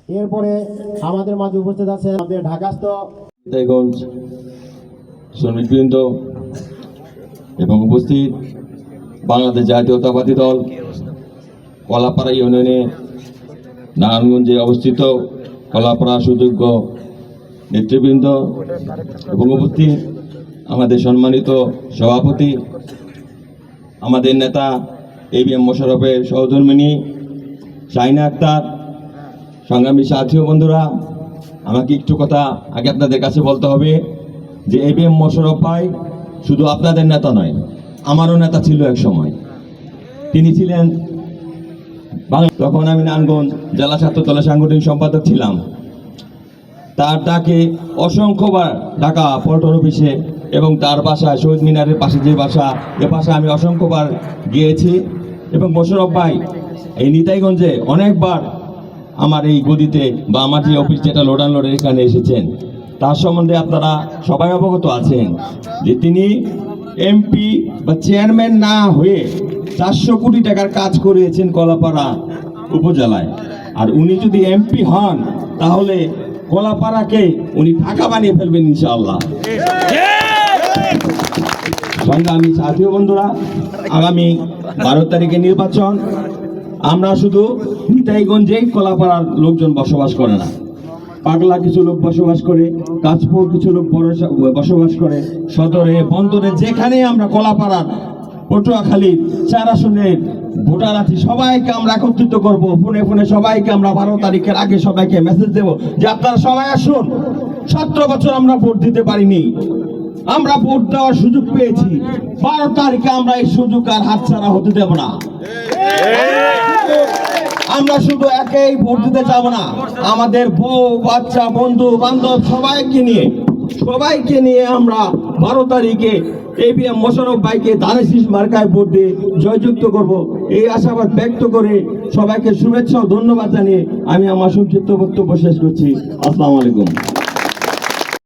এরপরে আমাদের মাঝে উপস্থিত আছে আমাদের ঢাকাস্থ নেতাগঞ্জ শ্রমিকবৃন্দ এবং উপস্থিত বাংলাদেশ জাতীয়তাবাদী দল কলাপাড়া ইউনিয়নে নারায়ণগঞ্জে অবস্থিত কলাপাড়া সুযোগ্য নেতৃবৃন্দ এবং উপস্থিত আমাদের সম্মানিত সভাপতি আমাদের নেতা ABM মোশাররফের সহধর্মিণী শাহিনা আক্তার, সংগ্রামী সাথী ও বন্ধুরা, আমাকে একটু কথা আগে আপনাদের কাছে বলতে হবে যে ABM মোশাররফ ভাই শুধু আপনাদের নেতা নয়, আমারও নেতা ছিল এক সময়। তিনি ছিলেন তখন আমি নারায়ণগঞ্জ জেলা ছাত্র দলের সাংগঠনিক সম্পাদক ছিলাম। তার ডাকে অসংখ্যবার ঢাকা পল্টন অফিসে এবং তার বাসায় শহীদ মিনারের পাশে যে বাসা, এ বাসায় আমি অসংখ্যবার গিয়েছি এবং মোশাররফ ভাই এই নিতাইগঞ্জে অনেকবার আমার এই গদিতে বা আমার যে অফিস যেটা লোডান লোডের এখানে এসেছেন। তার সম্বন্ধে আপনারা সবাই অবগত আছেন যে তিনি এমপি বা চেয়ারম্যান না হয়ে 400 কোটি টাকার কাজ করেছেন কলাপাড়া উপজেলায়। আর উনি যদি এমপি হন তাহলে কলাপাড়াকে উনি ঢাকা বানিয়ে ফেলবেন ইনশাআল্লাহ। সংগ্রামী সাথী ও বন্ধুরা, আগামী 12 তারিখে নির্বাচন। আমরা শুধু নিতাইগঞ্জেই কলাপাড়ার লোকজন বসবাস করে না, পাগলা কিছু লোক বসবাস করে, কাঁচপুর কিছু লোক বসবাস করে, সদরে বন্দরে যেখানে আমরা কলাপাড়ার পটুয়াখালীর 4 আসনের ভোটার আছি সবাইকে আমরা একত্রিত করবো। ফোনে ফোনে সবাইকে আমরা 12 তারিখের আগে সবাইকে মেসেজ দেব যে আপনারা সবাই আসুন। 17 বছর আমরা ভোট দিতে পারিনি, আমরা ভোট দেওয়ার সুযোগ পেয়েছি। 12 তারিখে আমরা এই সুযোগ আর হাতছাড়া হতে দেব না। আমরা শুধু একেই ভোট দিতে যাব না, আমাদের বউ বাচ্চা বন্ধু বান্ধব সবাইকে নিয়ে আমরা 12 তারিখে ABM মোশাররফ ভাইকে ধানের শীষ মার্কায় ভোট দিয়ে জয়যুক্ত করব। এই আশাবাদ ব্যক্ত করে সবাইকে শুভেচ্ছা ও ধন্যবাদ জানিয়ে আমি আমার সংক্ষিপ্ত বক্তব্য শেষ করছি। আসসালামু আলাইকুম।